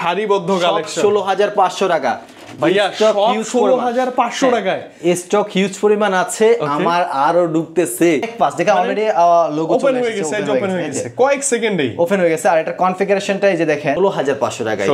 সারিবদ্ধ কালেকশন 16500 টাকা ভাইয়া, সব 16500 টাকায় স্টক হিউজ পরিমাণ আছে। আমার আরো ঢুকতেছে পাঁচ দেখে অলরেডি লোগো ওপেন হয়ে গেছে, ওপেন হয়ে গেছে কয়েক সেকেন্ডেই ওপেন হয়ে গেছে। আর এটা কনফিগারেশনটা এই যে দেখেন 16500 টাকায়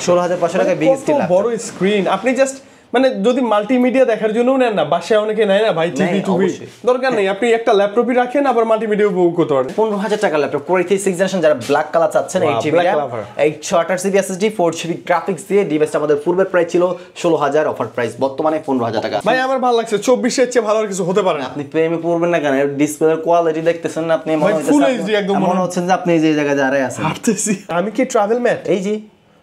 16500 টাকায় বিগ স্ক্রিন বড় স্ক্রিন। আপনি জাস্ট মানে যদি মাল্টিমিডিয়া দেখার জন্য নেন না, বাসায় অনেকে নেয় না ভাই, টিভি টুভি দরকার নেই, আপনি একটা ল্যাপটপই রাখেন আবার মাল্টিমিডিয়া উপভোগ করতে পারেন। 15000 টাকা laptop Core i3 6th generation, যারা ব্ল্যাক কালার চাচ্ছেন 8GB RAM 828GB SSD 4GB graphics দিয়ে ডিভাইসটা আমাদের পূর্বের প্রাইস ছিল 16000, অফার প্রাইস বর্তমানে 15000 টাকা। ভাই আমার ভালো লাগছে, 24 এর চেয়ে ভালো আর কিছু হতে পারে না। আপনি প্রেমে পড়বেন না কেন? ডিসপ্লের কোয়ালিটি দেখতেছেন না আপনি, মনে হচ্ছে যে আপনি যে জায়গায় দাঁড়ায় আছেন। হাঁটতেছি আমি কি ট্রাভেল ম্যাট? এই যে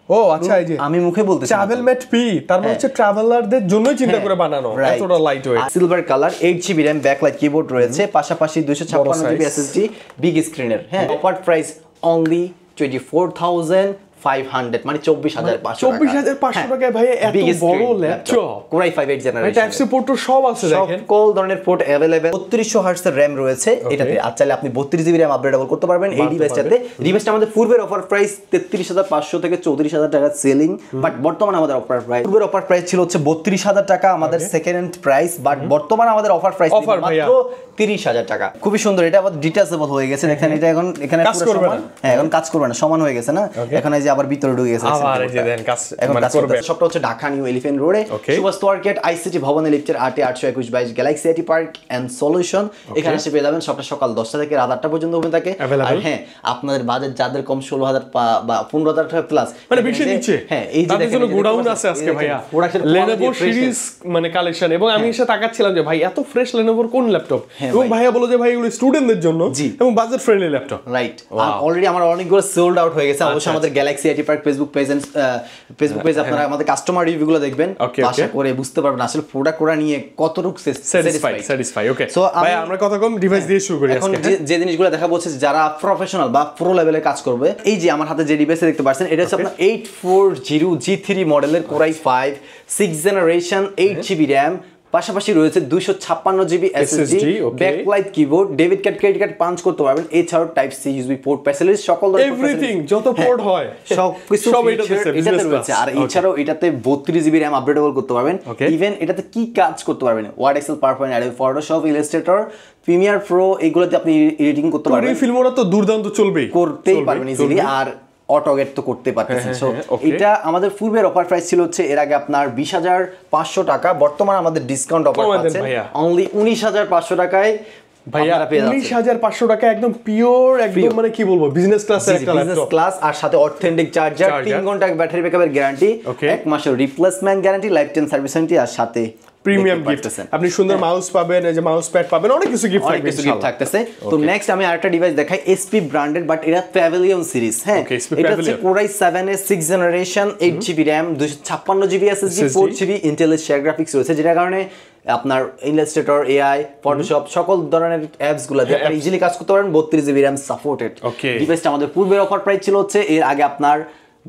ও আচ্ছা, এই যে আমি মুখে বলতেছি ট্রাভেল ম্যাট পি, তার মানে হচ্ছে ট্রাভেলারদের জন্যই চিন্তা করে বানানো, এতটা light wait. Silver colour 8GB RAM backlight keyboard রয়েছে, পাশাপাশি 256GB SSD বিগ স্ক্রিনের। হ্যাঁ, অফার প্রাইস অনলি 24500, মানে 24500 টাকায় ভাই এত বড় laptop Core i5 8th generation, type C port সব আছে দেখেন, সকল ধরনের পোর্ট अवेलेबल। 3200 হার্টজ এর RAM রয়েছে এটাতে, আর চাইলে আপনি 32GB RAM আপগ্রেডেবল করতে পারবেন এই ডিভাইসটাতে। ডিভাইসটা আমাদের পূর্বের অফার প্রাইস 33500 থেকে 34000 টাকা সেলিং, বাট বর্তমানে আমাদের অফার প্রাইস, পূর্বের অফার প্রাইস ছিল হচ্ছে 32000 টাকা আমাদের সেকেন্ড হ্যান্ড প্রাইস, বাট বর্তমানে আমাদের অফার প্রাইস মাত্র 30000 টাকা। খুবই সুন্দর, এটা আবার ডিটাচেবল হয়ে গেছে দেখেন, এটা এখন এখানে পুরো সমান, হ্যাঁ এখন কাজ করবে না, সমান হয়ে গেছে না, এখন এই যে আবার ভিতরে ঢুকে গেছে, আবার এই যে দেন কাজ মানে করবে। সবটা হচ্ছে ঢাকা নিউ এলিফ্যান্ট রোডে সুভাষ মার্কেট আইসিটি ভবনে লিফটের 82122 galaxy IT park and solution, এখানে এসে পেয়ে যাবেন। সবটা সকাল 10টা থেকে রাত 8টা পর্যন্ত ওপেন থাকে। আর হ্যাঁ, আপনাদের বাজেট যাদের কম 16000 বা 15000 টাকা প্লাস, মানে বেশি নিচ্ছে, হ্যাঁ এই যে দেখেন গোডাউন আছে আজকে ভাইয়া Lenovo সিরিজ মানে কালেকশন। এবং আমি এসে তাকাচ্ছিলাম যে ভাই এত ফ্রেশ Lenovo কোন ল্যাপটপ, এবং ভাইয়া বলে যে ভাই এগুলো স্টুডেন্টদের জন্য এবং budget friendly laptop, right. Already আমার অনেকগুলো সোল্ড আউট হয়ে গেছে। অবশ্যই আমাদের Galaxy IT park Facebook page আপনারা আমাদের কাস্টমার রিভিউগুলো দেখবেন, আশা করে বুঝতে পারবেন আসলে প্রোডাক্ট ওরা নিয়ে কতটুকু স্যাটিসফাই। ওকে সো ভাই আমরা কথা কম ডিভাইস দিয়ে শুরু করি। এখন যে জিনিসগুলো দেখা বলছে যারা প্রফেশনাল বা প্রো লেভেলে কাজ করবে, এই যে আমার হাতে যে ডিভাইস দেখতে পাচ্ছেন, এটা হচ্ছে আপনার 840G3 মডেলের Core i5 6th generation 8GB RAM, পাশাপাশি রয়েছে 256GB SSD, backlight keyboard, debit card credit card punch করতে পারবেন, এছাড়াও type C USB port facility, সকল ধরনের এভরিথিং যত পোর্ট হয় সবকিছু এটাতে রয়েছে। আর এছাড়াও এটাতে 32GB RAM আপগ্রেডেবল করতে পারবেন। ইভেন এটাতে কি কাজ করতে পারবেন, Word, Excel, PowerPoint, Adobe Photoshop, Illustrator, Premiere Pro, এগুলোতে আপনি এডিটিং করতে পারবেন। এই ফিল্মটা তো দুর্দান্ত চলবেই, করতেই পারবেন ইজিলি। আর অটোগেট তো করতে পারতেছেন। সো এটা আমাদের পূর্বের অফার প্রাইস ছিল হচ্ছে এর আগে আপনার 20500 টাকা, বর্তমানে আমাদের ডিসকাউন্ট অফার পাচ্ছেন অনলি 19500 টাকায়। ভাইয়া 19500 টাকা একদম পিওর, একদম মানে কি বলবো বিজনেস ক্লাসের একটা ল্যাপটপ, বিজনেস ক্লাস, আর সাথে অথেন্টিক চার্জার, 3 ঘন্টা ব্যাটারি ব্যাকআপের গ্যারান্টি, 1 মাসের replacement guarantee, life time service warranty, আর সাথে প্রিমিয়াম গিফট। আপনি সুন্দর মাউস পাবেন, এই যে মাউস প্যাড পাবেন, অনেক কিছু গিফট থাকবে, কিছু গিফট থাকতেছে। তো নেক্সট আমি আরেকটা ডিভাইস দেখাই, এসপি ব্র্যান্ডেড, বাট এটা প্যাভিলিয়ন সিরিজ। হ্যাঁ, এটা হচ্ছে Core i7 এর 6th generation 8GB RAM 256GB SSD 4GB Intel share graphics রয়েছে, যেটার কারণে আপনার ইলাস্ট্রেটর, এআই, ফটোশপ সকল ধরনের অ্যাপস গুলো দিয়ে আপনি ইজিলি কাজ করতে পারেন। 32GB RAM supported. ডিভাইসটা আমাদের পূর্বের অফার প্রাইস ছিল হচ্ছে এর আগে আপনার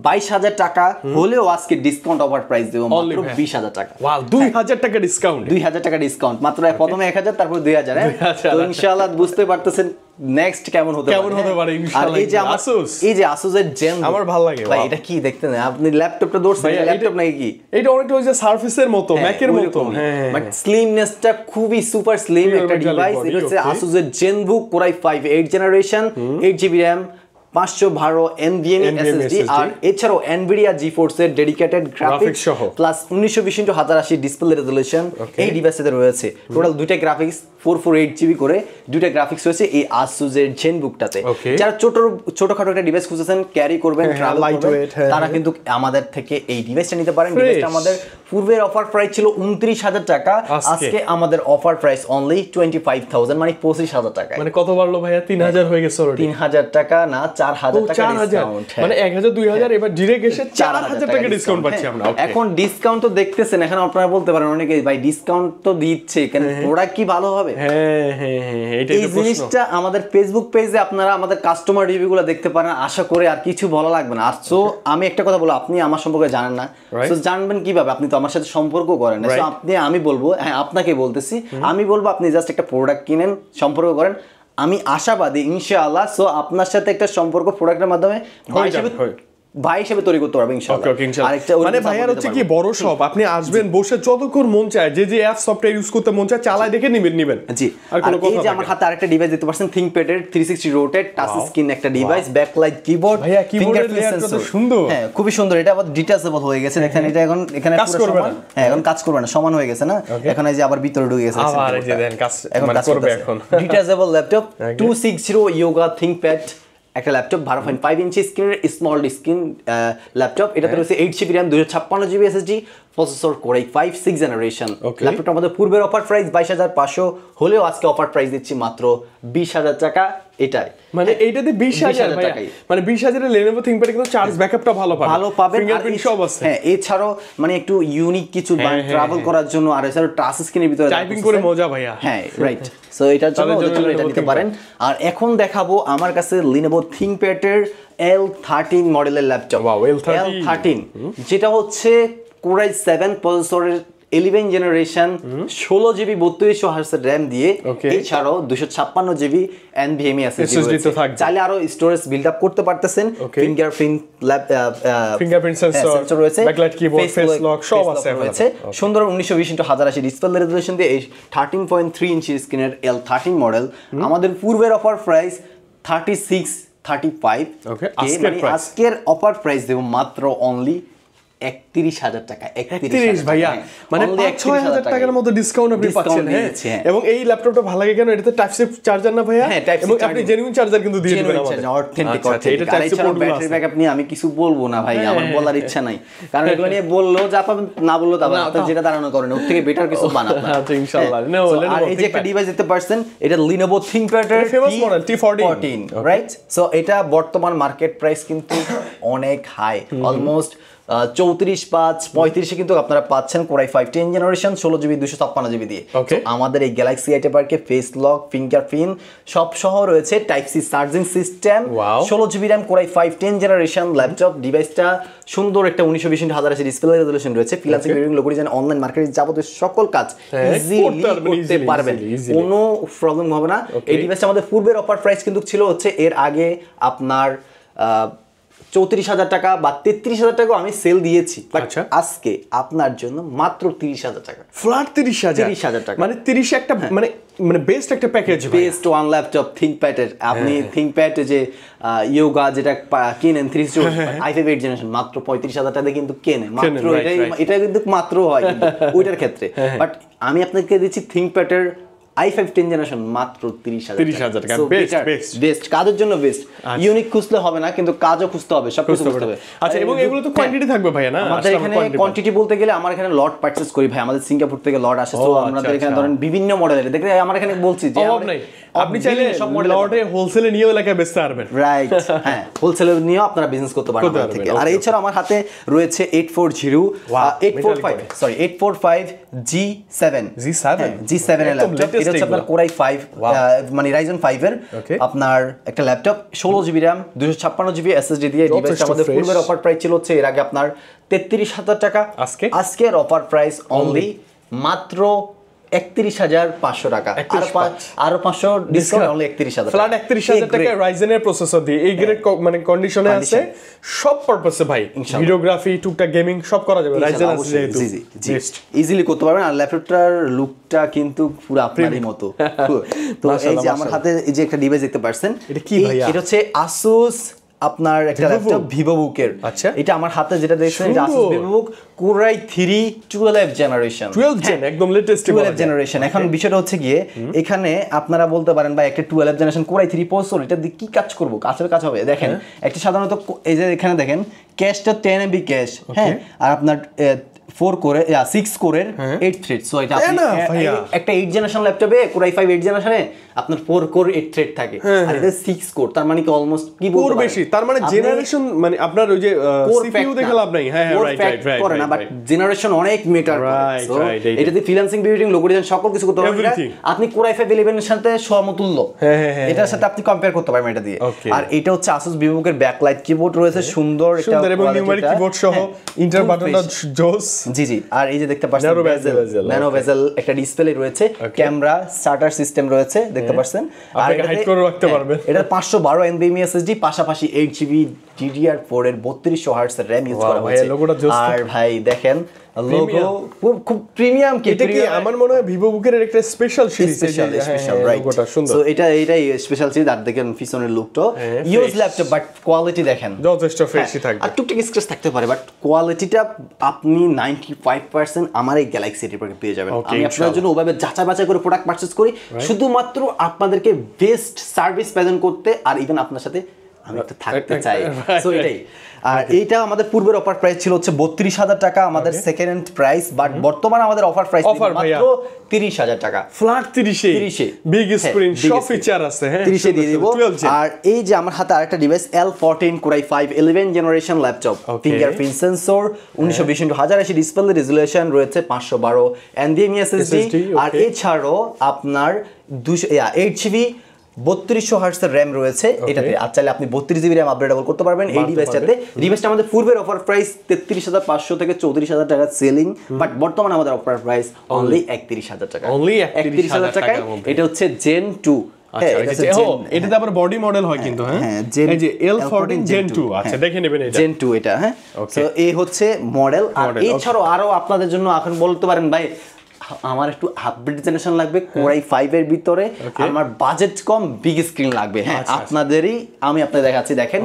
22000 টাকা, হলেও আজকে ডিসকাউন্ট অফার প্রাইস দেব মাত্র 20000 টাকা। ওয়াও, 2000 টাকা ডিসকাউন্ট, 2000 টাকা ডিসকাউন্ট মাত্র। প্রথমে 1000, তারপর 2000। তো ইনশাআল্লাহ বুঝতে পারতেছেন নেক্সট কেমন হতে পারে ইনশাআল্লাহ। এই যে Asus এর Zen, আমার ভালো লাগে ভাই। এটা কি দেখতে না আপনি, ল্যাপটপটা ধরছেন, ল্যাপটপ নাকি কি? এটা অনেকটা ওই যে সারফেসের মতো, ম্যাকের মতো, বাট স্লিমনেসটা খুবই সুপার স্লিম একটা ডিভাইস। এটা হচ্ছে Asus এর ZenBook Core i5 8th generation 8GB RAM 512 NVMe SSD, আর এছাড়াও Nvidia GeForce এর dedicated graphics plus 1920x1080 display resolution এই ডিভাইসেতে রয়েছে। টোটাল দুইটা গ্রাফিক্স 448GB করে দুইটা গ্রাফিক্স রয়েছে এই Asus এর ZenBookটাতে। যারা ছোটখাটো একটা ডিভাইস খুঁজছেন, ক্যারি করবেন, ট্রাভেল করবেন, তারা কিন্তু আমাদের থেকে এই ডিভাইসটা নিতে পারেন। ডিভাইসটা আমাদের পূর্বের অফার প্রাইস ছিল 29000 টাকা, আজকে আমাদের অফার প্রাইস অনলি 25000, মানে 25000 টাকা। মানে কত বাড়লো ভাইয়া? 3000 হয়ে গেছে অলরেডি। 3000 টাকা না, 4000 টাকা ডিসকাউন্ট, মানে 1000 2000 এবার ডাইরেক্ট এসে 4000 টাকা ডিসকাউন্ট পাচ্ছি আমরা। এখন ডিসকাউন্ট তো দেখতেছেন, এখন আপনারা বলতে পারেন অনেকে ভাই ডিসকাউন্ট তো দিচ্ছে, কেন প্রোডাক্ট কি ভালো হবে? হ্যাঁ, এই জিনিসটা আমাদের ফেসবুক পেজে আপনারা আমাদের কাস্টমার রিভিউগুলো দেখতে পারেন, আশা করে আর কিছু ভালো লাগবে না। আর সো আমি একটা কথা বলবো, আপনি আমার সম্পর্কে জানেন না, সো জানবেন কিভাবে? আপনি তো আমার সাথে সম্পর্ক করেন না। সো আমি বলবো, হ্যাঁ আপনাকে বলতেছি, আমি বলবো আপনি জাস্ট একটা প্রোডাক্ট কিনেন, সম্পর্ক করেন। আমি আশাবাদী ইনশাআল্লাহ সো আপনার সাথে একটা সম্পর্ক প্রোডাক্টের মাধ্যমে ভাই হিসেবে তৈরি করতে পারবে ইনশাআল্লাহ। ওকে ইনশাআল্লাহ। মানে ভাইয়ার হচ্ছে কি বড় শপ, আপনি আসবেন বসে যতক্ষণ মন চায় যে যে অ্যাপ সফটওয়্যার ইউজ করতে মন চায় চালায় দেখে নিবেন। জি, আর এই যে আমার হাতে আরেকটা ডিভাইস দিতে পারছেন, ThinkPad এর 360 রোটেট টাচ স্ক্রিন একটা ডিভাইস, ব্যাকলাইট কিবোর্ড, ভাইয়া কিবোর্ডের লেয়ারটা তো সুন্দর। হ্যাঁ খুবই সুন্দর, এটা আবার ডিটাচেবল হয়ে গেছে দেখেন, এটা এখন এখানে পুরো সমান, হ্যাঁ এখন কাজ করবে না, সমান হয়ে গেছে না, এখন এই যে আবার ভিতরে ঢুকে গেছে, আবার এই যে দেন কাজ মানে করবে এখন। ডিটাচেবল ল্যাপটপ 260 ইয়োগা ThinkPad, একটা ল্যাপটপ 12.5 ইঞ্চি স্ক্রিনের স্মল স্ক্রিন ল্যাপটপ, এটাতে রয়েছে 8GB RAM 256GB SSD, processor Core i5 6th generation. ল্যাপটপটা আমাদের পূর্বের অফার প্রাইস 22,500 হলেও আজকে অফার প্রাইস দিচ্ছি মাত্র 20,000 টাকা। এটাই মানে এইটাতে 20,000 মানে 20,000 এর Lenovo ThinkPad কিন্তু চার্জ ব্যাকআপটা ভালো পাবেন, ফিঙ্গারপ্রিন্ট সব আছে। হ্যাঁ এছাড়াও মানে একটু ইউনিক কিছু ট্রাভেল করার জন্য, আর এছাড়াও টাচ স্ক্রিনের ভিতরে টাইপিং করে মজা ভাইয়া। হ্যাঁ রাইট, সো এটার জন্য এটা নিতে পারেন। আর এখন দেখাবো আমার কাছে Lenovo ThinkPad এর L13 মডেলের ল্যাপটপ। L13 যেটা হচ্ছে Core i7 প্রসেসরের 11 জেনারেশন, 16GB 3200 হার্টজের RAM দিয়ে, এছাড়াও 256GB NVMe SSD রয়েছে। চাইলে আরো স্টোরেজ বিল্ড আপ করতে পারতেছেন, ফিঙ্গারপ্রিন্ট সেন্সর রয়েছে, ব্যাকলাইট কিবোর্ড, ফেস লক সব আছে রয়েছে। সুন্দর 1920x1080 ডিসপ্লে রেজোলিউশন দিয়ে এই 13.3 ইঞ্চি স্ক্রিনের L13 মডেল আমাদের পূর্বের অফার প্রাইস 3635। আজকের অফার প্রাইস দেব মাত্র অনলি 31,000 টাকা। 31 ভাইয়া, মানে 5-6,000 টাকার মতো ডিসকাউন্ট আপনি পাচ্ছেন। হ্যাঁ, এবং এই ল্যাপটপটা ভালো লাগে কেন, এটাতে টাইপ সি চার্জার না ভাইয়া, এবং আপনি জেনুইন চার্জার কিন্তু দিয়ে দিবেন আমাদের, অথেন্টিক। এটা type C port battery backup নিয়ে আমি কিছু বলবো না ভাই, আমার বলার ইচ্ছা নাই, কারণ এগুলো নিয়ে বললেও যা পাবেন, না বললেও তা পাবেন, যেটা দাঁড়ানো করেন ওর থেকে বেটার কিছু বানাবেন। আচ্ছা ইনশাআল্লাহ। আর এই যে একটা ডিভাইস দিতে পারছেন, এটা Lenovo ThinkPad এর famous model T14, right? So এটা বর্তমান মার্কেট প্রাইস কিন্তু অনেক হাই, অলমোস্ট 34,535 কিন্তু আপনারা পাচ্ছেন Core i5 10th generation 16GB 256GB দিয়ে। আমাদের এই গ্যালাক্সি আইটে পার্কে ফেস লক, ফিঙ্গারপ্রিন্ট সব সহ রয়েছে, type C charging system, 16GB RAM Core i5 10th generation laptop. ডিভাইসটা সুন্দর একটা 1920x1080 ডিসপ্লে রেজোলিউশন রয়েছে, freelancing, logo design, online marketing যাবতীয় সকল কাজ ইজিলি করতে পারবেন, কোনো প্রবলেম হবে না। এই ডিভাইসটা আমাদের পূর্বের অফার প্রাইস কিন্তু ছিল হচ্ছে এর আগে আপনার 34,000 টাকা বা 33,000 টাকা আমি সেল দিয়েছি, আজকে আপনার জন্য মাত্র 30,000 টাকা, ফ্ল্যাট 30,000 টাকা, মানে 30 একটা মানে বেস্ট একটা package, best one laptop ThinkPad এর। আপনি ThinkPad যে ইয়োগা যেটা কিনেন 360 i5 8th জেনারেশন মাত্র 35,000 টাকা কিন্তু কেনে, মাত্র এটা কিন্তু মাত্র হয় ওইটার ক্ষেত্রে, বাট আমি আপনাকে দিচ্ছি ThinkPad এর i5 10th জেনারেশন মাত্র 30,000 টাকা। বেস্ট কাজের জন্য বেস্ট, ইউনিক খুঁজলে হবে না, কিন্তু কাজও খুঁজতে হবে, সব কিছু খুঁজতে হবে। আচ্ছা, এবং এগুলো তো কোয়ান্টিটি থাকবে ভাই না? আমাদের এখানে কোয়ান্টিটি বলতে গেলে আমার এখানে লট পারচেজ করি ভাই, আমাদের সিঙ্গাপুর থেকে লট আসে, তো আমাদের এখানে ধরেন বিভিন্ন মডেলের, দেখলে আমার এখানে বলছি যে আপনি চাইলে সব মডেল লটে হোলসেলে নিয়েও এলাকায় বেচতে পারবেন, রাইট? হ্যাঁ, হোলসেলে নিয়েও আপনারা বিজনেস করতে পারবেন আমাদের থেকে। আর এছাড়া আমার হাতে রয়েছে 845 G7 এর ল্যাপটপ। এটা হচ্ছে আপনার Core i5 মানে Ryzen 5 এর আপনার একটা laptop, 16GB RAM 256GB SSD দিয়ে। ডিভাইসটা আমাদের পূর্বের অফার প্রাইস ছিল হচ্ছে এর আগে আপনার 33,000 টাকা, আজকের অফার প্রাইস অনলি মাত্র 31,500 টাকা, আরো 500 ডিসকাউন্ট, অনলি 31,000 ফ্ল্যাট 31,000 টাকা রাইজেন এর প্রসেসর দিয়ে এই গ্রেড মানে কন্ডিশনে আছে, সব পারপাসে ভাই, ভিডিওগ্রাফি, টুকটাক গেমিং সব করা যাবে, রাইজেন আছে যেহেতু ইজিলি করতে পারবেন। আর ল্যাপটপটার লুকটা কিন্তু পুরো আপনারই মতো। তো এই যে আমার হাতে এই যে একটা ডিভাইস দেখতে পাচ্ছেন, এটা কি ভাইয়া? এটা হচ্ছে Asus আপনার একটা ল্যাপটপ VivoBook এর। আচ্ছা, এটা আমার হাতে যেটা দেখছেন এটা Asus VivoBook Core i3 12th generation, 12th gen, একদম লেটেস্ট 12th জেনারেশন। এখন বিষয়টা হচ্ছে গিয়ে এখানে আপনারা বলতে পারেন ভাই একটা 12th generation Core i3 processor, এটা দিয়ে কি কাজ করব, কাজ হবে। দেখেন একটা সাধারণত এই যে এখানে দেখেন ক্যাশটা 10MB ক্যাশ, হ্যাঁ, আর আপনার 6 কোরের 8 থ্রেড। সো এটা আপনি একটা 8 জেনারেশন ল্যাপটপে Core i5 8 জেনারেশনে আপনার 4 কোর 8 থ্রেড থাকে, আর এটা 6 কোর, তার মানে কি অলমোস্ট কি বলতে পারেন বেশি, তার মানে জেনারেশন মানে আপনার ওই যে সিপিইউ দেখে লাভ নাই। হ্যাঁ, রাইট করে না, বাট জেনারেশন অনেক ম্যাটার করে। সো এটাতে ফ্রিল্যান্সিং, ভিডিও, লোগো ডিজাইন সকল কিছু করতে পারবেন। আপনি Core i5 11 এর সাথে সমতুল্য, এটার সাথে আপনি কম্পেয়ার করতে পারবেন এটা দিয়ে। আর এটা হচ্ছে Asus VivoBook এর ব্যাকলাইট কিবোর্ড রয়েছে, সুন্দর একটা সুন্দর এবং নিউমেরিক কিবোর্ড সহ ইন্টার বাটনটা জোস। জি জি, আর এই যে দেখতে পাচ্ছেন ন্যানো বেজেল একটা ডিসপ্লে রয়েছে, ক্যামেরা, স্টার্টার সিস্টেম রয়েছে দেখতে পাচ্ছেন, আর এটা হাইড করে রাখতে পারবেন। এটা 512 NVMe SSD, পাশাপাশি 8GB DDR4 এর 3200 হার্টজ এর RAM ইউজ করা হয়েছে। আর ভাই দেখেন লোগো খুব প্রিমিয়াম কি, এটা কি আমার মনে হয় ভিভো বুকের একটা স্পেশাল সিরিজ, স্পেশাল রাইট, লোগোটা সুন্দর। সো এটাই স্পেশাল সিরিজ। আর দেখেন পিছনের লুকটা ইউজ ল্যাপটপ, বাট কোয়ালিটি দেখেন যথেষ্ট ফ্রেশই থাকবে। আর টুকটাক স্ক্র্যাচ থাকতে পারে, বাট কোয়ালিটিটা আপনি 95% আমার এই গ্যালাক্সি এর থেকে পেয়ে যাবেন। আমি আপনাদের জন্য ওভাবে যাচাই বাছাই করে প্রোডাক্ট পারচেজ করি শুধুমাত্র আপনাদেরকে বেস্ট সার্ভিস প্রেজেন্ট করতে, আর ইভেন আপনার সাথে আমি একটা থাকতে চাই। সো এটাই। আর এইটা আমাদের পূর্বের অফার প্রাইস ছিল হচ্ছে 32,000 টাকা আমাদের সেকেন্ড হ্যান্ড প্রাইস, বাট বর্তমানে আমাদের অফার প্রাইস মাত্র 30,000 টাকা, ফ্ল্যাট 30 এ বিগ স্ক্রিন সব ফিচার আছে। হ্যাঁ 30 এ দিয়ে দিব। আর এই যে আমার হাতে আরেকটা device L14 Core i5 11 generation laptop, fingerprint sensor, 1920x1080 display, resolution রয়েছে 512 NVMe SSD, আর এছাড়াও আপনার 8GB 3200 হার্টজ এর RAM রয়েছে এটাতে। আর চাইলে আপনি 32GB RAM আপগ্রেডেবল করতে পারবেন এই ডিভাইসটাতে। ডিভাইসটা আমাদের পূর্বের অফার প্রাইস 33,500 থেকে 34,000 টাকা সেলিং, বাট বর্তমানে আমাদের অফার প্রাইস অনলি 31,000 টাকা, অনলি 31,000 টাকায়। এটা হচ্ছে Gen 2। এটাতে আবার বডি মডেল হয় কিন্তু। হ্যাঁ এই যে L14 Gen 2, আচ্ছা দেখে নেবেন এটা Gen 2 এটা। হ্যাঁ সো এই হচ্ছে মডেল। আর এছাড়াও আরো আপনাদের জন্য এখন বলতে পারেন ভাই আমার একটু আপডেট জেনারেশন লাগবে Core i5 এর ভিতরে, আমার বাজেট কম, বিগ স্ক্রিন লাগবে। হ্যাঁ আপনাদেরই আমি আপনাদের দেখাচ্ছি, দেখেন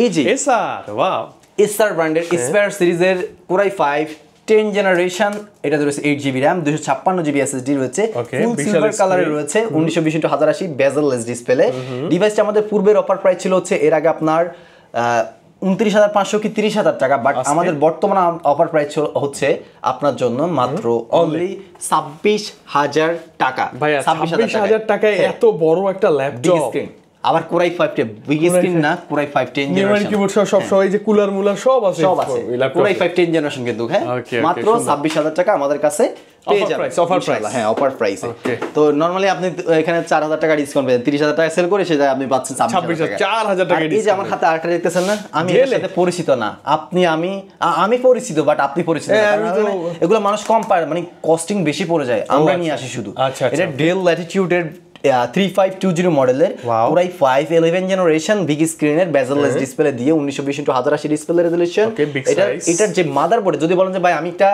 এই যে এসআর, ওয়াও, এসআর ব্র্যান্ডের এসপায়ার সিরিজের Core i5 10 জেনারেশন, এটা রয়েছে 8GB RAM, 256GB SSD রয়েছে, ফুল সিলভার কালারে রয়েছে, 1920x1080 বেজেললেস ডিসপ্লে। ডিভাইসটা আমাদের পূর্বের অফার প্রাইস ছিল হচ্ছে এর আগে আপনার 29,500 কি 30,000 টাকা, বাট আমাদের বর্তমান অফার প্রাইস হচ্ছে আপনার জন্য মাত্র অনলি 26,000 টাকা। ভাইয়া 26,000 টাকায় এত বড় একটা ল্যাপটপ, আবার Core i5 টা বিগ স্ক্রিন না, Core i5 10 জেনারেশন, কিবোর্ড সব সবাই যে কুলার মুলার সব আছে, Core i5 10 জেনারেশন কিন্তু। হ্যাঁ মাত্র 26,000 টাকা আমাদের কাছে পেয়ে যাবেন, অফার প্রাইস। হ্যাঁ অফার প্রাইসে। তো নরমালি আপনি এখানে 4,000 টাকা ডিসকাউন্ট পেয়েছেন, 30,000 টাকা সেল করে সেটা আপনি পাচ্ছেন 26,000 টাকা। এই যে আমার হাতে আরেকটা দেখতেছেন না, আমি এর সাথে পরিচিত না, আমি পরিচিত, বাট আপনি পরিচিত না, এগুলো মানুষ কম পায়, মানে কস্টিং বেশি পড়ে যায়, আমরা নিয়ে আসি শুধু। এটা ডেল ল্যাটিটিউডের 3520 মডেলের Core i5 11 জেনারেশন বিগ স্ক্রিনের বেজেললেস ডিসপ্লে দিয়ে 1920x1080 ডিসপ্লে রেজোলিউশন। এটার যে মাদারবোর্ড, যদি বলেন যে ভাই আমি একটা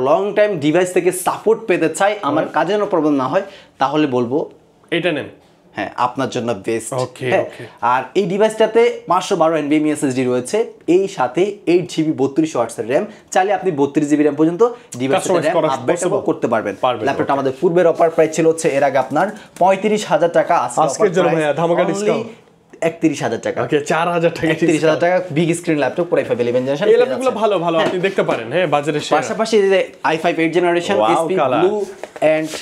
লং টাইম ডিভাইস থেকে সাপোর্ট পেতে চাই, আমার কাজে কোনো প্রবলেম না হয়, তাহলে বলবো এটা নেন। হ্যাঁ আপনার জন্য বেস্ট। আর এই ডিভাইসটাতে 512 NVMe SSD রয়েছে, এই সাথে 8GB 3200 ওয়াটস এর RAM, চাইলে আপনি 32GB RAM পর্যন্ত ডিভাইসে RAM আপডেট করতে পারবেন। ল্যাপটপটা আমাদের পূর্বের অফার প্রাইস ছিল হচ্ছে এর আগে আপনার 35,000 টাকা, আজকের জন্য ভাইয়া ধামাকা ডিসকাউন্ট 31,000 টাকা। ওকে 4,000 টাকা, 31,000 টাকা big screen laptop Core i5 11 generation. এই ল্যাপটপগুলো ভালো আপনি দেখতে পারেন। হ্যাঁ বাজারে পাশাপাশি যে i5 8 generation SP blue and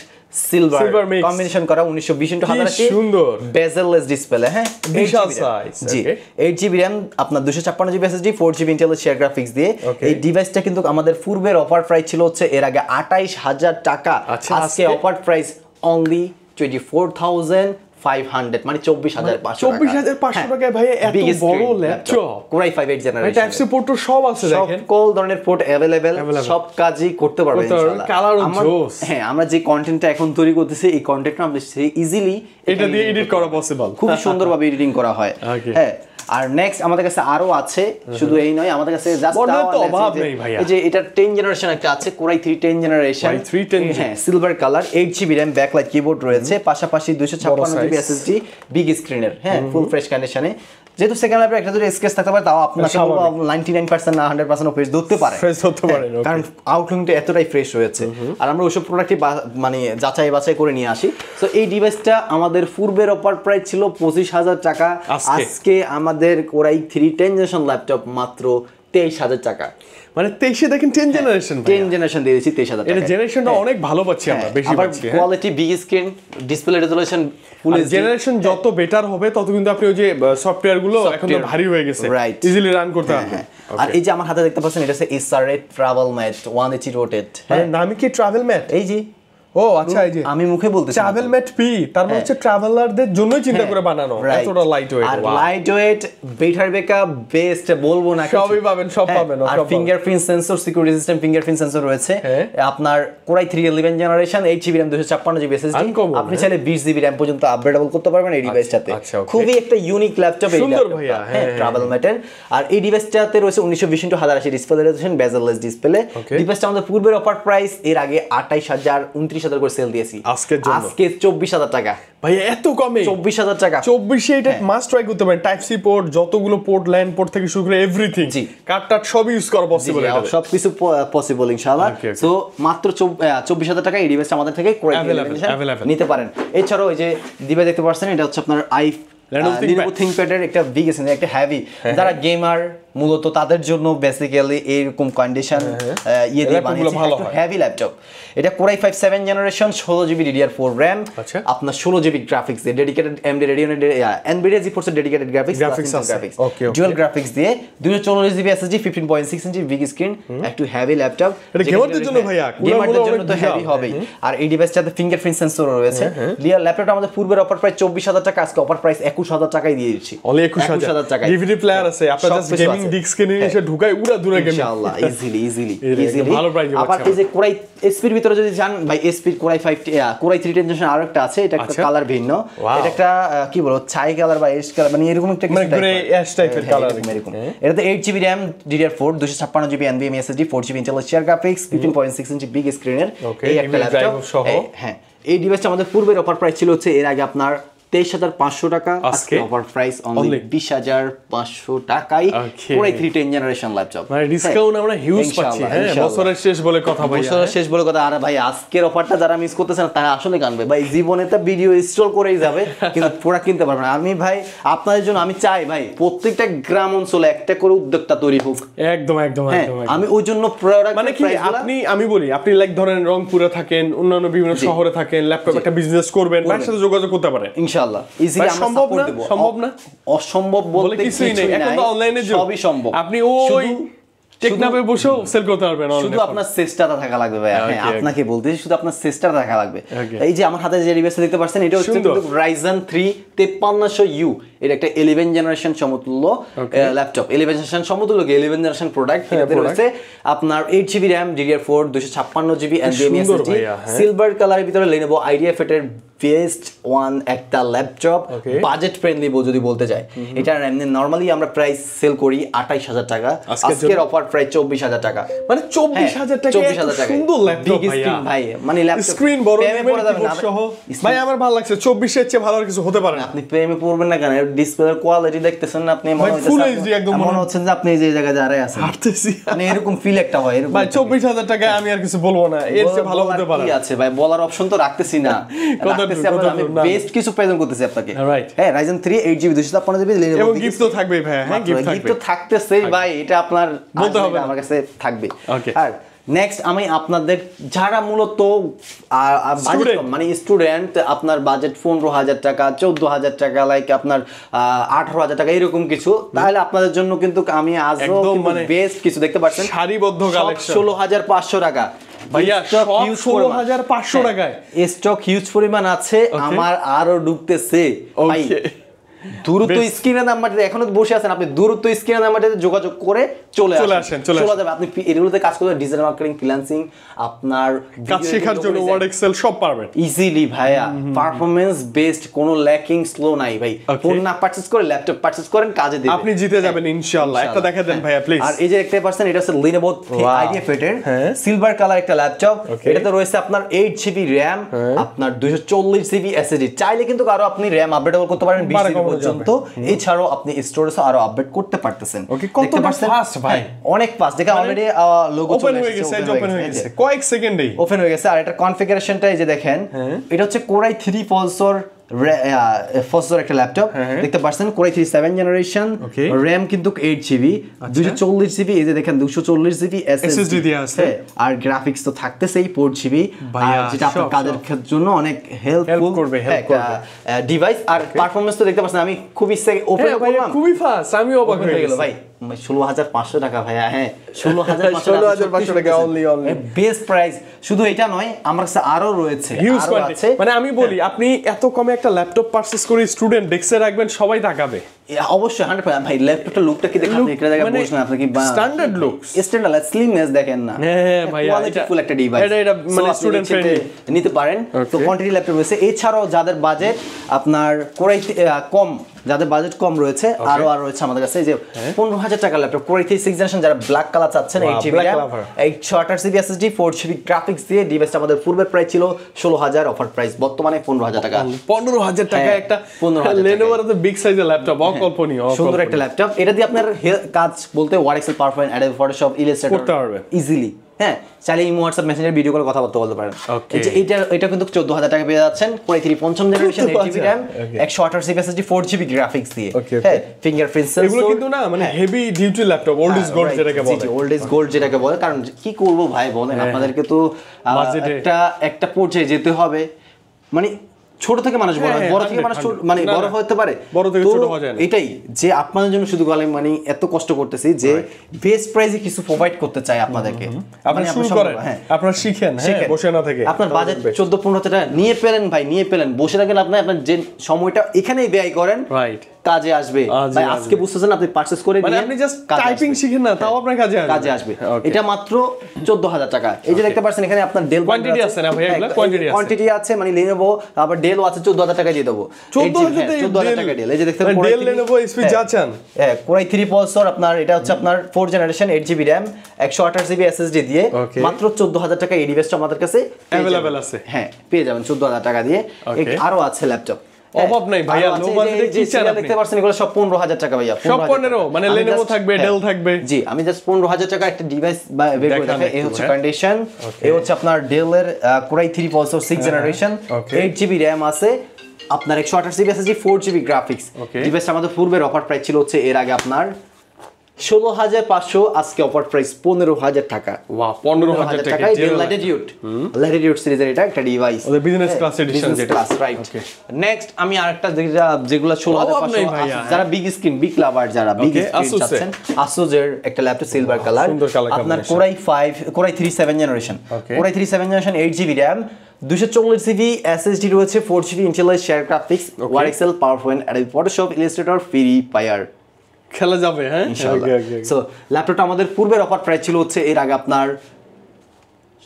silver combination করা 1920x1080 সুন্দর বেজেললেস ডিসপ্লে। হ্যাঁ বিশাল সাইজ। জি 8GB RAM, আপনার 256GB SSD, 4GB Intel share graphics দিয়ে। এই ডিভাইসটা কিন্তু আমাদের পূর্বের অফার প্রাইস ছিল হচ্ছে এর আগে 28,000 টাকা, আজকে অফার প্রাইস অনলি 24,500, মানে 24,500 টাকায় ভাই এত বড় laptop Core i5 8 generation, type C port সব আছে, দেখেন সকল ধরনের পোর্ট अवेलेबल, সব কাজই করতে পারবেন ইনশাআল্লাহ। কালার জোস। হ্যাঁ আমরা যে কন্টেন্টটা এখন তৈরি করতেছি, এই কন্টেন্টটা আমরা ইজিলি এটা দিয়ে এডিট করা পসিবল, খুব সুন্দরভাবে এডিটিং করা হয়। হ্যাঁ আর নেক্সট আমাদের কাছে আরো আছে, শুধু এই নয়, আমাদের কাছে জাস্ট এই যে এটা 10 জেনারেশন একটা আছে, Core i3 10 জেনারেশন, হ্যাঁ silver colour, 8GB RAM, backlight keyboard রয়েছে, পাশাপাশি 256GB SSD বিগ স্ক্রিনের। হ্যাঁ ফুল ফ্রেশ কন্ডিশনে, যেহেতু সেকেন্ড ল্যাপটপ একটা যদি স্কেচ থাকতে পারে, তাও আপনাকে 99% না 100% ফ্রেশ ধরতে পারে, কারণ আউটলুকটা এতটাই ফ্রেশ রয়েছে। আর আমরা ওইসব প্রোডাক্টই মানে যাচাই বাছাই করে নিয়ে আসি। সো এই ডিভাইসটা আমাদের পূর্বের অফার প্রাইস ছিল 25,000 টাকা, আজকে আমাদের Core i3 10 জেনারেশন ল্যাপটপ মাত্র 23,000 টাকা। মানে 23 দেখেন 10 জেনারেশন, 10 জেনারেশন দিয়ে দিয়েছি 23,000 টাকা। এটা জেনারেশনটা অনেক ভালো পাচ্ছি আমরা, বেশি পাচ্ছি। Quality, big screen, display resolution full HD. Generation যত বেটার হবে তত কিন্তু আপনি ওই যে সফটওয়্যার গুলো এখন তো ভারী হয়ে গেছে, ইজিলি রান করতে পারবেন। আর এই যে আমার হাতে দেখতে পাচ্ছেন, এটা হচ্ছে SRA ট্রাভেল ম্যাট 180 রোটেট। হ্যাঁ নাম কি ট্রাভেল ম্যাট? এই যে ও আচ্ছা, এই যে আমি মুখে বলতেছি ট্রাভেল ম্যাট পি, তার মানে হচ্ছে ট্রাভেলারদের জন্যই চিন্তা করে বানানো, এতটা লাইট ওয়েট। আর light weight, battery backup, best বলবো না, সবই পাবেন, সব পাবেন। আর fingerprint sensor, security system fingerprint sensor রয়েছে। আপনার Core i 3 11 generation, 8GB RAM 256GB SSD, আপনি চাইলে 20GB RAM পর্যন্ত আপগ্রেডেবল করতে পারবেন এই ডিভাইসটাতে। খুবই একটা ইউনিক ল্যাপটপ এই ল্যাপটপটা, ট্রাভেল ম্যাটের। আর এই ডিভাইসটাতে রয়েছে 1920x1080 display resolution, bezel-less display. ডিভাইসটা আমাদের পূর্বের অফার প্রাইস এর আগে 28000 29000 করে সেল দিয়েছি, আজকে 24000 টাকা। ভাই এত কমে 24000 টাকা, 24 এটা মাস্ট ট্রাই করতে পারেন। টাইপ সি পোর্ট, যতগুলো পোর্ট, ল্যান্ড পোর্ট থেকে শুরু করে এভরিথিং, কার্ড টার্ড সব ইউজ করা পসিবল, সবকিছু পসিবল ইনশাআল্লাহ। সো মাত্র 24000 টাকা এই ডিভাইসটা আমাদের থেকে নিতে পারেন। এছাড়াও এই যে ডিভাইস দেখতে পাচ্ছেন, এটা হচ্ছে আপনার Lenovo ThinkPad এর একটা বিগ একটা হেভি, যারা গেমার মূলত তাদের জন্য বেসিক্যালি এরকম কন্ডিশন ইয়ে দিয়ে বানিয়েছে, একটা হেভি ল্যাপটপ। এটা core i 5 7 generation, 16GB DDR4 RAM, আপনার 16GB গ্রাফিক্স দিয়ে dedicated AMD Radeon NVIDIA GeForce dedicated graphics dual graphics দিয়ে 240GB SSD, 15.6 ইঞ্চি বিগ স্ক্রিন, একটু হেভি ল্যাপটপ। এটা গেমারদের জন্য ভাইয়া, গেমারদের জন্য তো হেভি হবেই। আর এই ডিভাইসটাতে ফিঙ্গারপ্রিন্ট সেন্সর রয়েছে। ল্যাপটপটা আমাদের পূর্বের অফার প্রাইস 24000 টাকা, আজকে অফার প্রাইস 21000 টাকায় দিয়ে দিচ্ছি। অনলি 21000 টাকা। ডিভিডি প্লেয়ার আছে, আপনারা জাস্ট গেমিং ডিস্ক কিনে এসে ঢুকাই উড়া দূরে গেমিং ইনশাআল্লাহ, ইজিলি ভালো প্রাইস। আবার এই যে কোরাই এসপির ভিতরে যদি যান ভাই, এসপির কোরাই 5 কোরাই 3 জেনারেশন আরো একটা আছে, এটা একটা কালার ভিন্ন, এটা একটা কি বলবো ছাই কালার বা এশ কালার, মানে এরকম একটা কিছু গ্রে অ্যাশ টাইপের কালার এরকম। এটাতে 8GB RAM DDR4 256GB NVMe SSD, 4GB Intel Core graphics, 15.6 ইঞ্চি বিগ স্ক্রিনের এই একটা ল্যাপটপ। হ্যাঁ, এই ডিভাইসটা আমাদের পূর্বের অফার প্রাইস ছিল হচ্ছে এর আগে আপনার 23500 টাকা, আজকে অফার প্রাইস অনলি 20500 টাকায় কোরাই 3 10 জেনারেশন ল্যাপটপ। মানে ডিসকাউন্ট আমরা হিউজ পাচ্ছি। হ্যাঁ, বছরের শেষ বলে কথা ভাই, বছরের শেষ বলে কথা। আর ভাই আজকের অফারটা যারা মিস করতেছেন তারা আসলে কানবে ভাই, জীবনে তো ভিডিও ইনস্টল করেই যাবে কিন্তু প্রোডাক্ট কিনতে পারবে না। আমি ভাই আপনাদের জন্য আমি চাই ভাই প্রত্যেকটা গ্রাম অঞ্চলে একটা করে উদ্যোক্তা তৈরি হোক। একদম। আমি ওই জন্য প্রোডাক্ট মানে কি আমি বলি, আপনি লাইক ধরেন রংপুরে থাকেন, অন্যান্য বিভিন্ন শহরে থাকেন, ল্যাপটপ একটা বিজনেস করবেন, তার সাথে যোগাযোগ করতে পারেন ইনশাআল্লাহ। ইজিলি আমরা সাপোর্ট দেব। সম্ভব না, অসম্ভব বলতে কিছুই নেই, এখন তো অনলাইনে সবই সম্ভব। আপনি ওই টেকনাপে বসেও সেল করতে পারবেন, শুধু আপনার চেষ্টাটা থাকা লাগবে ভাই। হ্যাঁ, আপনাকে বলতেছি শুধু আপনার চেষ্টাটা থাকা লাগবে। এই যে আমার হাতে যে ডিভাইসটা দেখতে পাচ্ছেন, এটা হচ্ছে Ryzen 3 5300U, এটা একটা 11 জেনারেশন সমতুল্য ল্যাপটপ। 11 জেনারেশন সমতুল্য 11 জেনারেশন প্রোডাক্ট। এটাতে রয়েছে আপনার 8GB RAM DDR4 256GB NVMe SSD, silver কালারের ভিতরে Lenovo IdeaPad এর বেস্ট ওয়ান একটা ল্যাপটপ, বাজেট ফ্রেন্ডলি যদি বলতে চাই। এটা নরমালি আমরা প্রাইস সেল করি 28000 টাকা, আজকের অফার প্রাইস 24000 টাকা। মানে 24000 টাকা, 24000 টাকা সুন্দর ল্যাপটপ ভাই, মানে ল্যাপটপ স্ক্রিন বড় সহ ভাই আমার ভালো লাগছে। 24 এর চেয়ে ভালো আর কিছু হতে পারে না। আপনি প্রেমে পড়বেন না কেন? ডিসপ্লের কোয়ালিটি দেখতেছেন না আপনি, মনে হচ্ছে যে আপনি যে জায়গায় দাঁড়ায় আছেন হাঁটতেছি, মানে এরকম ফিল একটা হয়। এরকম ভাই 24000 টাকায় আমি আর কিছু বলবো না, এর চেয়ে ভালো হতে পারে কি আছে ভাই? বলার অপশন তো রাখতেছি না, আমি বেস্ট কিছু প্রেজেন্ট করতেছি আপনাকে। হ্যাঁ, Ryzen 3 8GB 256GB এবং গিফট তো থাকবেই ভাই। হ্যাঁ, গিফট তো থাকতেছেই ভাই, এটা আপনার বলতে হবে, আমার কাছে থাকবে। আর নেক্সট আমি আপনাদের যারা মূলত বাজেট মানে স্টুডেন্ট, আপনার বাজেট 15000 টাকা 14000 টাকা, লাইক আপনার 18000 টাকা এরকম কিছু, তাহলে আপনাদের জন্য কিন্তু আমি আজও মানে বেস্ট কিছু দেখতে পাচ্ছেন। সারিবদ্ধ কালেকশন 16500 টাকা ভাইয়া, 16500 টাকায় স্টক হিউজ পরিমাণ আছে, আমার আরো ঢুকতেছে ভাই। দ্রুত স্ক্রিনে নাম্বারটাতে এখনো বসে আছেন আপনি, দ্রুত স্ক্রিনে নাম্বারটাতে যোগাযোগ করে চলে আসেন, চলে যাবে। আপনি এগুলোতে কাজ করতে, ডিজিটাল মার্কেটিং, ফ্রিল্যান্সিং, আপনার কাজ শেখার জন্য ওয়ার্ড এক্সেল সব পারবেন ইজিলি ভাইয়া। পারফরম্যান্স বেসড, কোনো ল্যাকিং স্লো নাই ভাই। ফোন না পারচেজ করে ল্যাপটপ পারচেজ করেন, কাজে দিবেন, আপনি জিতে যাবেন ইনশাআল্লাহ। একটা দেখা দেন ভাইয়া প্লিজ। আর এই যে দেখতে পাচ্ছেন, এটা হচ্ছে Lenovo IdeaPad এর সিলভার কালার একটা ল্যাপটপ। এটাতে রয়েছে আপনার 8GB RAM, আপনার 240GB SSD। চাইলে কিন্তু আরো আপনি RAM আপডেট করতে পারেন 20GB পর্যন্ত। এছাড়াও আপনি স্টোরেজ আরো আপডেট করতে পারতেছেন। কতটা ফাস্ট ভাই, অনেক ফাস্ট। দেখেন অলরেডি লোগো ওপেন হয়ে গেছে, ওপেন হয়ে গেছে কয়েক সেকেন্ডেই ওপেন হয়ে গেছে। আর এটা কনফিগারেশনটা এই যে দেখেন, এটা হচ্ছে কোরাই 3 ফসর একটা ল্যাপটপ দেখতে পাচ্ছেন, কোরাই 3 7 জেনারেশন, RAM কিন্তু 8GB 240GB, এই যে দেখেন 240GB SSD দেয়া আছে। আর গ্রাফিক্স তো থাকতেছেই 4GB, যেটা আপনার কাজের জন্য অনেক হেল্পফুল করবে ডিভাইস। আর পারফরম্যান্স তো দেখতে পাচ্ছেন, আমি খুবই ওপেন করলাম, খুবই ফাস্ট, আমি অবাক হয়ে গেল ভাই। 16,500 টাকা ভাইয়া। হ্যাঁ 16,500 টাকা অনলি বেস্ট প্রাইস। শুধু এটা নয়, আমার কাছে আরো রয়েছে, আরো আছে। মানে আমি বলি আপনি এত কমে একটা ল্যাপটপ পারচেজ করে স্টুডেন্ট ডেস্কে রাখবেন, সবাই তাকাবে অবশ্যই 100%। ভাই ল্যাপটপটা লুকটা কি দেখেন, একটা জায়গায় বসেন আপনি কি স্ট্যান্ডার্ড লুক, স্ট্যান্ডার্ড স্লিমনেস দেখেন না। হ্যাঁ ভাই কোয়ালিটিফুল একটা ডিভাইস, এটা মানে স্টুডেন্ট ফ্রেন্ডলি নিতে পারেন। তো কোয়ান্টিটি ল্যাপটপ রয়েছে। এছাড়াও যাদের বাজেট আপনার কোরাই কম, যাদের বাজেট কম রয়েছে, আরো রয়েছে আমাদের কাছে যে 15,000 টাকা ল্যাপটপ কোরাই 3 6th জেনারেশন, যারা ব্ল্যাক কালার চাচ্ছেন, 8GB RAM 828GB SSD 4GB graphics দিয়ে। ডিভাইসটা আমাদের পূর্বের প্রাইস ছিল 16,000, অফার প্রাইস বর্তমানে 15,000 টাকা। 15,000 টাকা একটা Lenovo এর বিগ সাইজের ল্যাপটপ, অকল্পনীয় সুন্দর একটা ল্যাপটপ। এটা দিয়ে আপনার কাজ বলতে Word, Excel, PowerPoint, Adobe Photoshop, Illustrator করতে পারবে ইজিলি। হ্যাঁ, চাইলে ইমো, হোয়াটসঅ্যাপ, মেসেঞ্জার, ভিডিও কলে কথা বলতে পারেন। এটা কিন্তু 14,000 টাকা পেয়ে যাচ্ছেন কোরাই 3 পঞ্চম generation, 8GB RAM 128GB SSD 4GB graphics দিয়ে। হ্যাঁ, ফিঙ্গারপ্রিন্ট সেন্সর, এগুলো কিন্তু না মানে heavy duty laptop, old is gold যেটাকে বলে। ওল্ড ইজ গোল্ড যেটাকে বলে। কারণ কি করব ভাই বলেন, আপনাদেরকে তো একটা পর্যায়ে যেতে হবে। মানে ছোট থেকে মানুষ বড় হয়, বড় থেকে মানুষ মানে বড় হতে পারে, বড় থেকে ছোট হওয়া যায় না। এটাই যে আপনাদের জন্য শুধু গলে মানে এত কষ্ট করতেছি যে বেস্ট প্রাইসে কিছু প্রোভাইড করতে চাই আপনাদেরকে। আপনি শুরু করেন, আপনারা শিখেন, বসে না থেকে। আপনার বাজেট 14-15 টাকা নিয়ে পেলেন ভাই, নিয়ে পেলেন, বসে থাকেন। আপনার যে সময়টা এখানেই ব্যয় করেন, রাইট, কাজে আসবে ভাই। আজকে বুঝতেছেন, আপনি পারচেজ করে নিয়ে আপনি জাস্ট টাইপিং শিখেন না, তাও আপনার কাজে আসবে। এটা মাত্র 14,000 টাকা। এই যে দেখতে পাচ্ছেন এখানে আপনার ডেল কোয়ান্টিটি আছে না ভাই, এগুলা কোয়ান্টিটি আছে, মানে Lenovo আবার ডেলও আছে। 14,000 টাকা দিয়ে দেব, 14,000 টাকা ডেল। এই যে দেখতে পাচ্ছেন ডেল Lenovo HP যাচ্ছেন। হ্যাঁ, কোরাই 3 প্রসেসর আপনার, এটা হচ্ছে আপনার 4th generation, 8GB RAM 128GB SSD দিয়ে মাত্র 14,000 টাকা। এই ডিভাইসটা আমাদের কাছে अवेलेबल আছে। হ্যাঁ, পেয়ে যাবেন 14,000 টাকা দিয়ে। আরো আছে ল্যাপটপ, অভাব নাই ভাইয়া। লো বাজেটে কি চান আপনি? দেখতে পাচ্ছেন এগুলো সব 15,000 টাকা ভাইয়া। সব 15, মানে Lenovo থাকবে, ডেল থাকবে। জি, আমি জাস্ট 15,000 টাকা একটা ডিভাইস বের করে দেখাই। এই হচ্ছে কন্ডিশন। এই হচ্ছে আপনার ডেলের core i 3 processor 6th generation, 8GB RAM আছে আপনার 128GB SSD 4GB গ্রাফিক্স। ডিভাইসটা আমাদের পূর্বের অফার প্রাইস ছিল হচ্ছে এর আগে আপনার 16,500, আজকে অফার প্রাইস 15,000 টাকা। ওয়াও, 15,000 টাকা। ল্যাটিটিউড সিরিজের এটা একটা ডিভাইস, ওদের বিজনেস ক্লাস এডিশন যেটা, রাইট। নেক্সট আমি আরেকটা যেগুলো 16,500, যারা বিগ স্ক্রিন, বিগ লাভার, যারা বিগ স্ক্রিন চাচ্ছেন, Asus এর একটা ল্যাপটপ, সিলভার কালার, আপনার Core i 3 7th generation, Core i 3 7th generation, 8GB RAM 240GB SSD রয়েছে, 4GB Intel share graphics, Word, Excel, PowerPoint, Adobe Photoshop, Illustrator, Free Fire খেলা যাবে। হ্যাঁ, ইনশাআল্লাহ। সো ল্যাপটপটা আমাদের পূর্বের অফার প্রাইস ছিল হচ্ছে এর আগে আপনার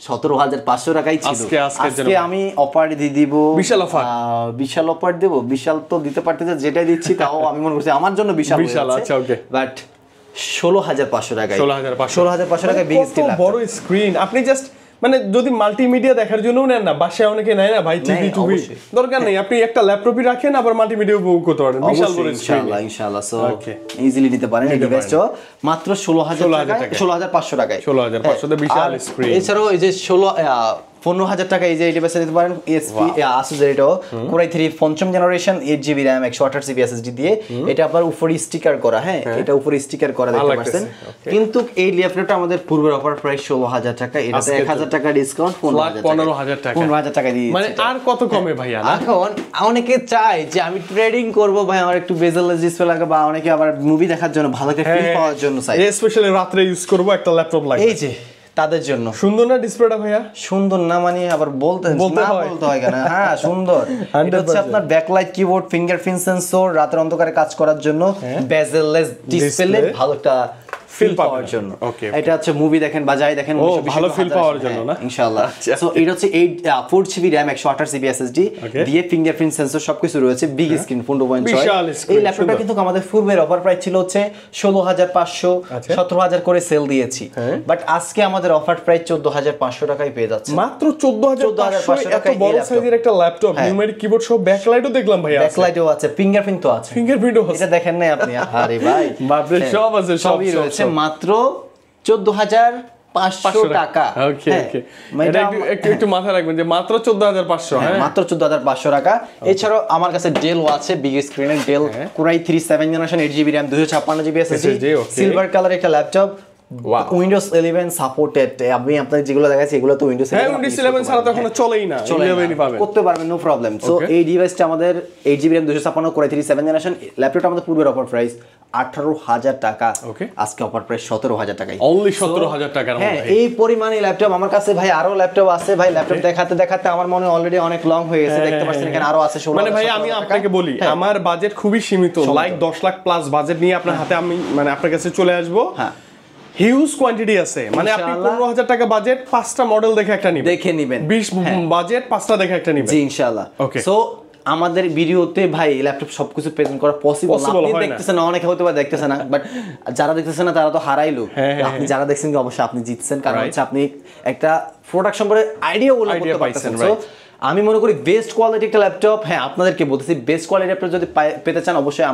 17,500 টাকাই ছিল। আজকে আমি অফার দিয়ে দিব, বিশাল অফার দেব। বিশাল তো দিতে পারতে, যেটাই দিচ্ছি তাও আমি মনে করছি আমার জন্য বিশাল। আচ্ছা, ওকে, বাট 16,500 টাকায়, 16,500 টাকায় বিগ স্ক্রিন, বড় স্ক্রিন। আপনি জাস্ট মানে যদি মাল্টিমিডিয়া দেখার জন্যও নেন না, বাসায় অনেকে নেয় না ভাই, টিভি দরকার নেই, আপনি একটা ল্যাপটপই রাখেন, আবার মাল্টিমিডিয়া উপভোগ করতে পারেন। বিশাল বড় স্ক্রিন, ইনশাআল্লাহ। সো ইজিলি নিতে পারেন এই ডিভাইসটা মাত্র 16,500 টাকায়। 16,500 তে বিশাল স্ক্রিন। এছাড়াও এই যে 15,000 টাকা এই যে এই ডিভাইসটা নিতে পারেন। Asus এর এটাও কোরাই 3 পঞ্চম generation, 8GB RAM 128GB SSD দিয়ে। এটা আপনার উপরে স্টিকার করা, হ্যাঁ, এটা উপরে স্টিকার করা দেখতে পাচ্ছেন। কিন্তু এই ল্যাপটপটা আমাদের পূর্বের অফার প্রাইস 16,000 টাকা, এটাতে 1,000 টাকা ডিসকাউন্ট, 15,000 টাকা দিয়ে। মানে আর কত কমে ভাইয়া? এখন অনেকে চায় যে আমি ট্রেডিং করব ভাই, আমার একটু বেজেললেস ডিসপ্লে লাগবে, বা অনেকে আবার মুভি দেখার জন্য ভালো করে ফিল পাওয়ার জন্য চায়, স্পেশালি রাতে ইউজ করব একটা ল্যাপটপ লাগবে। এই যে তাদের জন্য সুন্দর না ডিসপ্লেটা ভাইয়া? সুন্দর না মানে আবার বলতে হয় কেন? হ্যাঁ, সুন্দর। এটা হচ্ছে আপনার ব্যাকলাইট কিবোর্ড, ফিঙ্গারপ্রিন্ট সেন্সর, রাতের অন্ধকারে কাজ করার জন্য, বেজেললেস ডিসপ্লে, ভালো একটা ফিল পাওয়ার জন্য। এটা হচ্ছে মুভি দেখেন বা যাই দেখেন ভালো ফিল পাওয়ার জন্য না, ইনশাআল্লাহ। সো এটা হচ্ছে 4GB RAM 128GB SSD দিয়ে, ফিঙ্গারপ্রিন্ট সেন্সর সবকিছু রয়েছে, বিগ স্ক্রিন 15.6। এই ল্যাপটপটা কিন্তু আমাদের পূর্বের অফার প্রাইস ছিল হচ্ছে 16,500, 17,000 করে সেল দিয়েছি, বাট আজকে আমাদের অফার প্রাইস 14,500 টাকায় পেয়ে যাচ্ছে, মাত্র 14,500 এত বড় সাইজের একটা ল্যাপটপ, নিউমেরিক কিবোর্ড সহ, ব্যাকলাইটও দেখলাম ভাই, ব্যাকলাইটও আছে, ফিঙ্গারপ্রিন্টও আছে, এটা দেখেন না আপনি? আরে ভাই, বাপরে, সব আছে, সবই রয়েছে, মাত্র 14,500 টাকা। একটু মাথায় রাখবেন যে মাত্র 14,500, মাত্র 14,500 টাকা। এছাড়াও আমার কাছে ডেল আছে, বিগ স্ক্রিনের Dell core i 3 7th generation, 8GB RAM 256GB SSD, silver colour একটা ল্যাপটপ, উইন্ডোজ 11 সাপোর্টেড। আমি আপনাদের যেগুলো দেখাচ্ছি এগুলো তো উইন্ডোজ 11 উইন্ডোজ 11 ছাড়া তো এখনো চলেই না, 11ই পাবেন, করতে পারবেন, নো প্রবলেম। সো এই ডিভাইসটা আমাদের 8GB RAM 256 Core i3 7th generation. ল্যাপটপটা আমাদের পূর্বের অফার প্রাইস 18,000 টাকা, আজকে অফার প্রাইস 17,000 টাকায়, অনলি 17,000 টাকার মধ্যে। হ্যাঁ, এই পরিমাণে ল্যাপটপ আমার কাছে ভাই, আরো ল্যাপটপ আছে ভাই। ল্যাপটপ দেখাতে দেখাতে আমার মনে অলরেডি অনেক লং হয়ে গেছে, দেখতে পাচ্ছেন এখানে আরো আছে। মানে ভাই আমি আপনাকে বলি, আমার বাজেট খুবই সীমিত, লাইক 10 লাখ প্লাস বাজেট নিয়ে আপনার হাতে আমি মানে আপনার কাছে চলে আসবো। হ্যাঁ, হিউজ কোয়ান্টিটি আছে, মানে আপনি 15,000 টাকা বাজেট 5টা মডেল দেখে একটা নিবেন, দেখে নেবেন। 20 বাজেট 5টা দেখে একটা নিবেন, জি ইনশাআল্লাহ। ওকে, সো আমাদের ভিডিওতে ভাই ল্যাপটপ সবকিছু প্রেজেন্ট করা পসিবল না। আপনি দেখতেছেন না, অনেকে হয়তো বা দেখতেছেন না, বাট যারা দেখতেছেন না তারা তো হারাইলো। আপনি যারা দেখছেন অবশ্যই আপনি জিতছেন, কারণ হচ্ছে আপনি একটা প্রোডাক্ট সম্পর্কে আইডিয়া করতে পারছেন। সো আমি মনে করি বেস্ট কোয়ালিটি একটা ল্যাপটপ, হ্যাঁ আপনাদেরকে বলতেছি, বেস্ট কোয়ালিটি ল্যাপটপ যদি পেতে চান অবশ্যই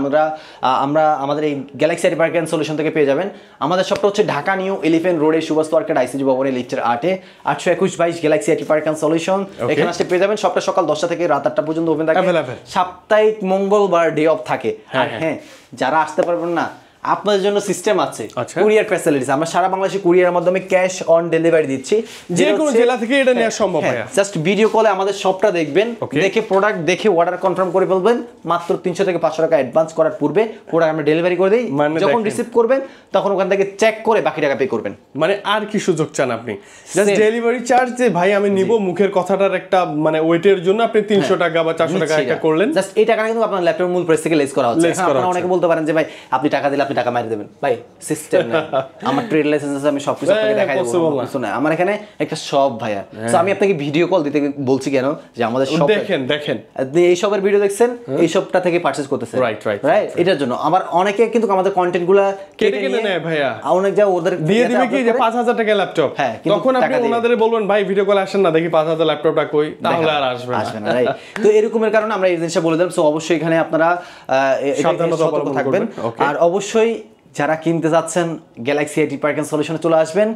আমরা আমাদের এই Galaxy IT park and Solution থেকে পেয়ে যাবেন। আমাদের শপটা হচ্ছে ঢাকা নিউ এলিফ্যান্ট রোডে সুভাষ মার্কেট আইসিজি ভবনের লিফটের 8-এ 821-22 Galaxy IT park and solution. এখানে আসতে পেয়ে যাবেন। শপটা সকাল 10টা থেকে রাত 8টা পর্যন্ত ওপেন থাকে, সাপ্তাহিক মঙ্গলবার ডে অফ থাকে। আর হ্যাঁ, যারা আসতে পারবেন না আপনাদের জন্য সিস্টেম আছে, কুরিয়ার ফ্যাসিলিটিস। আমরা সারা বাংলাদেশে কুরিয়ারের মাধ্যমে ক্যাশ অন ডেলিভারি দিচ্ছি, যে কোনো জেলা থেকে এটা নেওয়া সম্ভব। জাস্ট ভিডিও কলে আমাদের শপটা দেখবেন, দেখে প্রোডাক্ট দেখে অর্ডার কনফার্ম করে ফেলবেন। মাত্র 300 থেকে 500 টাকা অ্যাডভান্স করার পূর্বে প্রোডাক্ট আমরা ডেলিভারি করে দিই। যখন রিসিভ করবেন তখন ওখান থেকে চেক করে বাকি টাকা পে করবেন। মানে আর কি সুযোগ চান আপনি? জাস্ট ডেলিভারি চার্জ যে ভাই আমি নিব, মুখের কথাটার একটা মানে ওয়েটের জন্য আপনি 300 টাকা বা 400 টাকা একটা করলেন, জাস্ট এই টাকাটা কিন্তু আপনার ল্যাপটপের মূল প্রাইস থেকে লেস করা হচ্ছে। আপনারা অনেকে বলতে পারেন যে ভাই আপনি টাকা দিলে আপনি টাকা মাইরে দেবেন। ভাই সিস্টেম না, আমার ট্রেড লাইসেন্স আছে, আমি সবকিছু আপনাকে দেখাই দেব, কিছু না। আমার এখানে একটা শপ ভাইয়া। সো আমি আপনাকে ভিডিও কল দিতে বলছি কেন, যে আমাদের শপ দেখেন এই শপের ভিডিও দেখছেন, এই শপটা থেকে পারচেজ করতেছেন, রাইট এটার জন্য। আবার অনেকে কিন্তু আমাদের কন্টেন্টগুলো কেটে নেয় ভাইয়া, অনেক যা ওদের দিয়ে দিবে কি যে 5,000 টাকা ল্যাপটপ, তখন আপনি ওনাদের বলবেন ভাই ভিডিও কল আসেন না, দেখি 5,000 ল্যাপটপটা কই, তাহলে আর আসবে না, রাইট। তো এরকমের কারণে আমরা এই জিনিসটা বলে দিলাম। সো অবশ্যই এখানে আপনারা সতর্ক থাকবেন। আর অবশ্যই যারা কিনতে যাচ্ছেন গ্যালাক্সি আইটি পার্ক এন্ড সলিউশনে চলে আসবেন।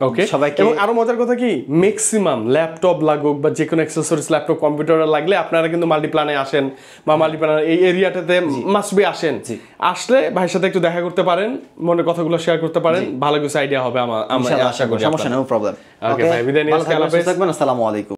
ওকে, সবাইকে। এবং আরো মজার কথা কি, ম্যাক্সিমাম ল্যাপটপ লাগুক বা যে কোনো অ্যাকসেসরিজ, ল্যাপটপ কম্পিউটার লাগলে আপনারা কিন্তু মাল্টিপ্ল্যানে আসেন বা মাল্টিপ্ল্যান এই এরিয়াটাতে মাস্ট বি আসেন। আসলে ভাইয়ের সাথে একটু দেখা করতে পারেন, মনের কথাগুলো শেয়ার করতে পারেন, ভালো কিছু আইডিয়া হবে। আমরা আশা করি, সমস্যা নেই, নো প্রবলেম। ওকে ভাই, বিদায় নিয়ে আসসালামু আলাইকুম। আসসালামু আলাইকুম।